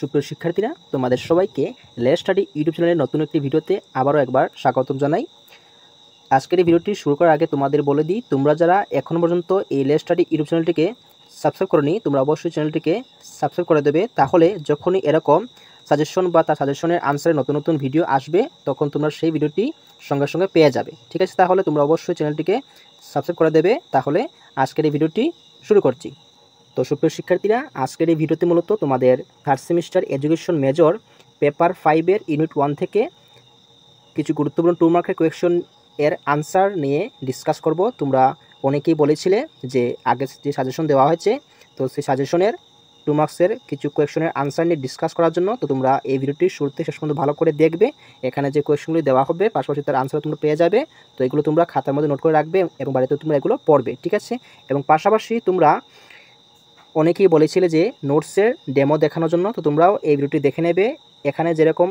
সুপ্রিয় শিক্ষার্থীরা, তোমাদের সবাইকে লেট স্টাডি ইউটিউব চ্যানেলের নতুন একটি ভিডিওতে আবারও একবার স্বাগতম জানাই। আজকের এই ভিডিওটি শুরু করার আগে তোমাদের বলে দিই, তোমরা যারা এখনও পর্যন্ত এই লেট স্টাডি ইউটিউব চ্যানেলটিকে সাবস্ক্রাইব করোনি, তোমরা অবশ্যই চ্যানেলটিকে সাবস্ক্রাইব করে দেবে। তাহলে যখনই এরকম সাজেশন বা তার সাজেশনের আনসারে নতুন নতুন ভিডিও আসবে, তখন তোমরা সেই ভিডিওটি সঙ্গে সঙ্গে পেয়ে যাবে। ঠিক আছে, তাহলে তোমরা অবশ্যই চ্যানেলটিকে সাবস্ক্রাইব করে দেবে। তাহলে আজকের এই ভিডিওটি শুরু করছি। তো সুপ্রিয় শিক্ষার্থীরা, আজকের এই ভিডিওতে মূলত তোমাদের third semester education major paper 5-এর ইউনিট 1 থেকে কিছু গুরুত্বপূর্ণ 2 মার্কের কোয়েশ্চন এর আনসার নিয়ে ডিসকাস করব। তোমরা অনেকেই বলেছিলে যে আগে যে সাজেশন দেওয়া হয়েছে, তো সেই সাজেশনের 2 মার্কসের কিছু কোয়েশ্চনের আনসার নিয়ে ডিসকাস করার জন্য তো তোমরা এই ভিডিওটি শুরুতে শেষ পর্যন্ত ভালো করে দেখবে। এখানে যে কোয়েশ্চনগুলি দেওয়া হবে পাশাপাশি তার আনসার তোমরা পেয়ে যাবে। তো এগুলো তোমরা খাতার মধ্যে নোট করে রাখবে এবং বাড়িতে তোমরা এগুলো পড়বে। ঠিক আছে, এবং পাশাপাশি তোমরা অনেকেই বলেছিলে যে নোটসের ডেমো দেখানোর জন্য, তো তোমরাও এই ভিডিওটি দেখে নেবে। এখানে যেরকম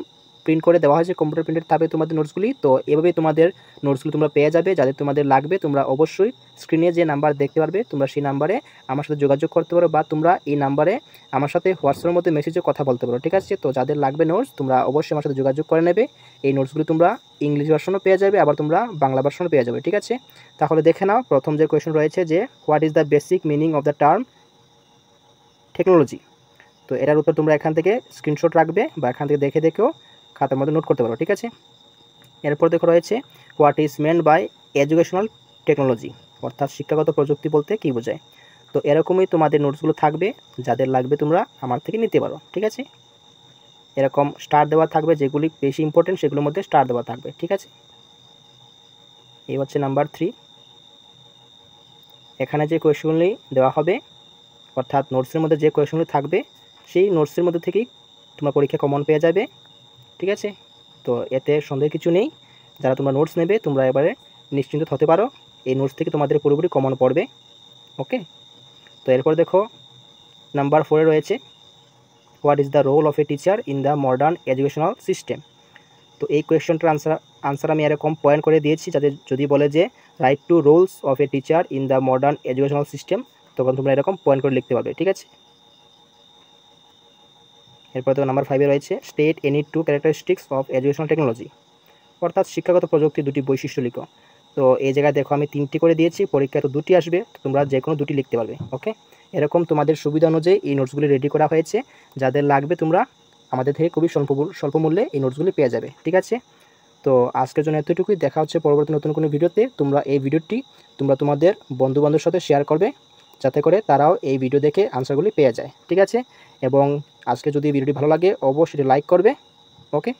প্রিন্ট করে দেওয়া হয়েছে কম্পিউটার প্রিন্টের তাবে তোমাদের নোটসগুলি, তো এভাবেই তোমাদের নোটসগুলি তোমরা পেয়ে যাবে। যাদের তোমাদের লাগবে তোমরা অবশ্যই স্ক্রিনে যে নাম্বার দেখতে পারবে, তোমরা সেই নাম্বারে আমার সাথে যোগাযোগ করতে পারো, বা তোমরা এই নাম্বারে আমার সাথে হোয়াটসঅ্যাপের মধ্যে মেসেজে কথা বলতে পারো। ঠিক আছে, তো যাদের লাগবে নোটস তোমরা অবশ্যই আমার সাথে যোগাযোগ করে নেবে। এই নোটসগুলি তোমরা ইংলিশ ভার্সনও পেয়ে যাবে, আবার তোমরা বাংলা ভার্সনও পেয়ে যাবে। ঠিক আছে, তাহলে দেখে নাও প্রথম যে কোয়েশ্চন রয়েছে যে what is the basic meaning of the term technology. তো এটার উত্তর তোমরা এখান থেকে স্ক্রিনশট রাখবে বা এখান থেকে দেখে দেখেও খাতার মধ্যে নোট করতে পারো। ঠিক আছে, এরপর দেখো রয়েছে what is meant by educational technology, অর্থাৎ শিক্ষাগত প্রযুক্তি বলতে কী বোঝায়। তো এরকমই তোমাদের নোটসগুলো থাকবে, যাদের লাগবে তোমরা আমার থেকে নিতে পারো। ঠিক আছে, এরকম স্টার দেওয়া থাকবে, যেগুলি বেশি ইম্পর্টেন্ট সেগুলোর মধ্যে স্টার দেওয়া থাকবে। ঠিক আছে, এই হচ্ছে নাম্বার 3। এখানে যে কোয়েশ্চনগুলি দেওয়া হবে, অর্থাৎ নোটসের মধ্যে যে কোয়েশনগুলো থাকবে সেই নোটসের মধ্যে থেকেই তোমরা পরীক্ষা কমন পেয়ে যাবে। ঠিক আছে, তো এতে সন্দেহের কিছু নেই। যারা তোমরা নোটস নেবে তোমরা এবারে নিশ্চিন্ত হতে পারো, এই নোটস থেকে তোমাদের পুরোপুরি কমন পড়বে। ওকে, তো এরপর দেখো নাম্বার 4-এ রয়েছে what is the role of a teacher in the modern educational system. তো এই কোয়েশ্চনটার আনসার আমি এরকম পয়েন্ট করে দিয়েছি, যাদের যদি বলে যে write two roles of a teacher in the modern educational system, তখন তোমরা এরকম পয়েন্ট করে লিখতে পারবে। ঠিক আছে, এরপর তো নাম্বার 5-এ রয়েছে state any 2 characteristics of educational technology, অর্থাৎ শিক্ষাগত প্রযুক্তির 2টি বৈশিষ্ট্য লিখো। তো এই জায়গায় দেখো আমি 3টি করে দিয়েছি, পরীক্ষায় তো 2টি আসবে, তোমরা যে কোনো 2টি লিখতে পারবে। ওকে, এরকম তোমাদের সুবিধা অনুযায়ী এই নোটসগুলি রেডি করা হয়েছে। যাদের লাগবে তোমরা আমাদের থেকে খুবই স্বল্প মূল্যে এই নোটসগুলি পেয়ে যাবে। ঠিক আছে, তো আজকের জন্য এতটুকুই। দেখা হচ্ছে পরবর্তী নতুন কোনো ভিডিওতে। তোমরা এই ভিডিওটি তোমাদের বন্ধুবান্ধবের সাথে শেয়ার করবে, যাতে করে তারাও এই ভিডিও দেখে আনসারগুলি পেয়ে যায়। ঠিক আছে, এবং আজকে যদি ভিডিওটি ভালো লাগে অবশ্যই লাইক করবে। ওকে।